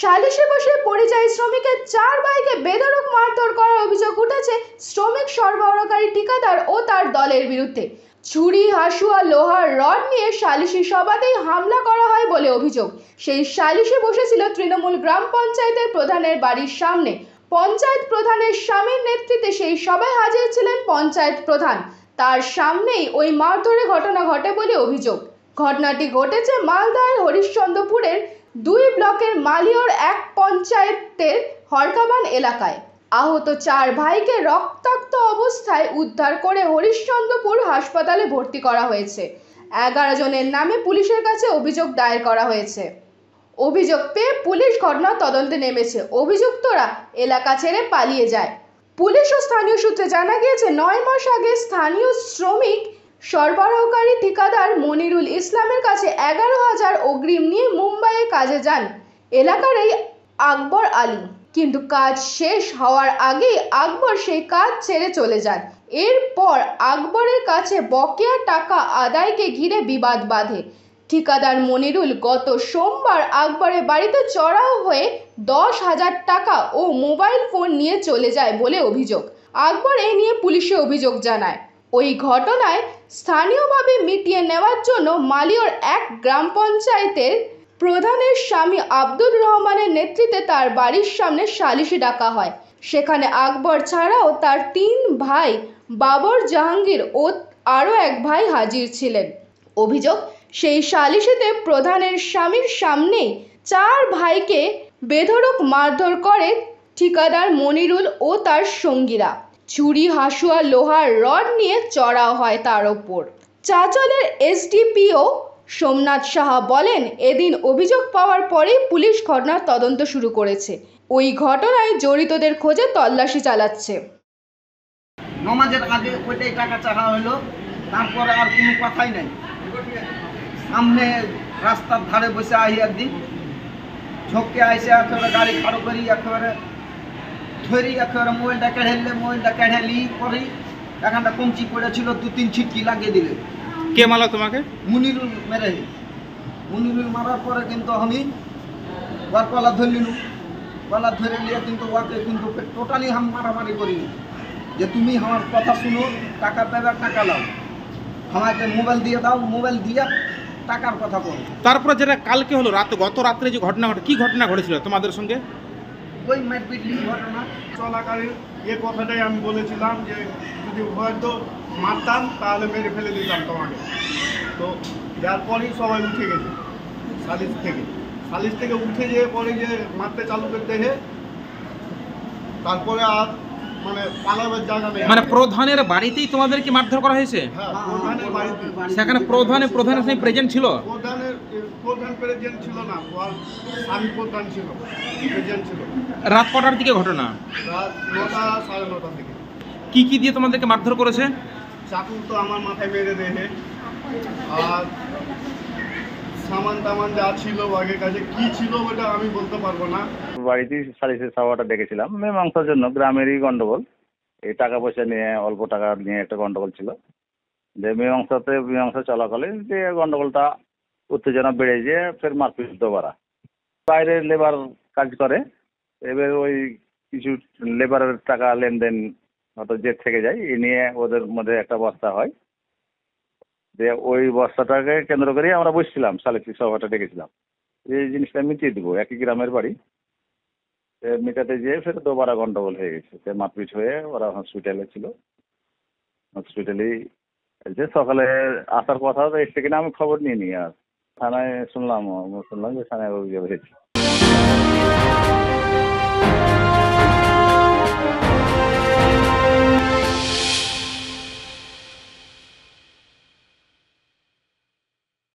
সালিশে বসে পরিযায়ী শ্রমিকের 4 ভাইকে বেধড়ক মারধর করার অভিযোগ উঠেছে শ্রমিক সরবরাহকারী ঠিকাদার ও তার দলের বিরুদ্ধে। ছুরি, হাসুয়া, লোহার রড নিয়ে সালিশি সভাতেই হামলা করা হয় বলে অভিযোগ। সেই সালিশে বসেছিল তৃণমূল গ্রাম পঞ্চায়েতের প্রধানের বাড়ির সামনে। পঞ্চায়েত প্রধানের স্বামীর নেতৃত্বে সেই সভায় হাজির ছিলেন পঞ্চায়েত প্রধান। তার সামনেই ওই মারধরের ঘটনা ঘটে বলে অভিযোগ। ঘটনাটি ঘটেছে মালদার হরিশ্চন্দ্রপুরের 2 ব্লকের মালিয়র 1 পঞ্চায়েতের হরকাবান এলাকায়। আহত 4 ভাইকে রক্তাক্ত অবস্থায় উদ্ধার করে হরিশ্চন্দ্রপুর হাসপাতালে ভর্তি করা হয়েছে। 11 জনের নামে পুলিশের কাছে অভিযোগ দায়ের করা হয়েছে। অভিযোগ পেয়ে পুলিশ ঘটনা তদন্তে নেমেছে। অভিযুক্তরা এলাকা ছেড়ে পালিয়ে যায়। পুলিশ ও স্থানীয় সূত্রে জানা গিয়েছে 9 মাস আগে স্থানীয় শ্রমিক সরবরাহকারী ঠিকাদার মনিরুল ইসলামের কাছে 11,000 অগ্রিম নিয়ে মুম্বাইয়ে কাজে যান এলাকার এই আকবর আলী, কিন্তু কাজ শেষ হওয়ার আগেই আকবর সেই কাজ ছেড়ে চলে যান। এরপর আকবরের কাছে বকেয়া টাকা আদায়কে ঘিরে বিবাদ বাধে। ঠিকাদার মনিরুল গত সোমবার আকবরের বাড়িতে চড়াও হয়ে 10,000 টাকা ও মোবাইল ফোন নিয়ে চলে যায় বলে অভিযোগ। আকবর এই নিয়ে পুলিশে অভিযোগ জানায়। ওই ঘটনায় স্থানীয়ভাবে মিটিয়ে নেওয়ার জন্য মালিয়র 1 গ্রাম পঞ্চায়েতের প্রধানের স্বামী আব্দুর রহমানের নেতৃত্বে তার বাড়ির সামনে সালিশি ডাকা হয়। সেখানে আকবর ছাড়াও তার 3 ভাই বাবর, জাহাঙ্গীর ও আরও 1 ভাই হাজির ছিলেন। অভিযোগ, সেই সালিশিতে প্রধানের স্বামীর সামনেই 4 ভাইকে বেধড়ক মারধর করে ঠিকাদার মনিরুল ও তার সঙ্গীরা। ছুরি, হাসুয়া, লোহার রড নিয়ে চড়াও হয় তার ওপর। চাঁচলের এসডিপিও সোমনাথ সাহা বলেন, এদিন অভিযোগ পাওয়ার পরেই পুলিশ ঘটনার তদন্ত শুরু করেছে। ওই ঘটনায় জড়িতদের খোঁজে তল্লাশি চালাচ্ছে। নমাজের আগে ওইটাই টাকা চাওয়া হলো, তারপরে আর কোনো কথাই নাই। সামনে রাস্তার ধারে বসে আহি একদিন ঝোঁকে আইসে একেবারে গাড়ি খাড়ো করি একেবারে ধরি, একেবারে মোবাইলটা কেড়ে লি করি। এখানটা কমচি পড়েছিল, 2-3 ছিটকি লাগিয়ে দিলে। কে মারলো তোমাকে? মুনিরুল মেরে। মুনিরুল মারার পরে কিন্তু আমি ওর গলা ধরলিনু, গলা ধরে নিয়ে কিন্তু ওকে কিন্তু টোটালি আমি মারামারি করিনি যে তুমি আমার কথা শুনো, টাকা দেবে, টাকা দাও, আমাকে মোবাইল দিয়ে দাও, মোবাইল দিয়ে টাকার কথা বলো। তারপরে যেটা কালকে হলো গত রাত্রে যে ঘটনা ঘটে, কি ঘটনা ঘটেছিল তোমাদের সঙ্গে? ওই মারপিটলি ঘটনা চলাকালীন কথাটাই আমি বলেছিলাম যে যদি হয়তো মারতাম তাহলে মেরে ফেলে দিতাম তোমাকে। তো যার পরেই সবাই উঠে গেছে সালিশ থেকে উঠে যেয়ে পরে যে মারতে চালু করতে হে, তারপরে আর মানে পালাবার জায়গা নেই। মানে প্রধানের বাড়িতেই তোমাদেরকে মারধর করা হয়েছে? হ্যাঁ, প্রধানের বাড়িতে। সেখানে প্রধানের প্রেজেন্ট ছিল? প্রধান প্রেজেন্ট ছিল না, স্বামী প্রধান ছিল, প্রেজেন্ট ছিল। রাত কটার দিকে ঘটনা? রাত 9টা, 9:30 দিকে। কি দিয়ে তোমাদেরকে মারধর করেছে? চাকু তো আমার মাথায় মেরে দেহে, আর সামান টামান যা ছিল আগের কাছে কি ছিল ওটা আমি বলতে পারবো না। বাড়িতেই সালিসের সভাটা ডেকেছিলাম মীমাংসার জন্য। গ্রামেরই গন্ডগোল, এই টাকা পয়সা নিয়ে, অল্প টাকা নিয়ে একটা গন্ডগোল ছিল। যে মীমাংসা চলাকালীন যে গন্ডগোলটা উত্তেজনা বেড়ে যেয়ে ফের মারপিট বাড়া। বাইরে লেবার কাজ করে, এবার ওই কিছু লেবারের টাকা লেনদেন হয়তো জেদ থেকে যায়, এ নিয়ে ওদের মধ্যে একটা বস্তা হয়। যে ওই বস্তাটাকে কেন্দ্র করেই আমরা বসছিলাম, সালিসি সভাটা ডেকেছিলাম। এই জিনিসটা মিটিয়ে দেবো, একই গ্রামের বাড়ি। মেটাতে যেয়ে ফের দুবারা গন্ডগোল হয়ে গেছে, সে মারপিট হয়ে ওরা হসপিটালে ছিল। হসপিটালেই যে সকালে আসার কথা এসছে কিনা আমি খবর নিয়ে নিই। আর থানায় শুনলাম যে থানায় অভিযোগ হয়েছে।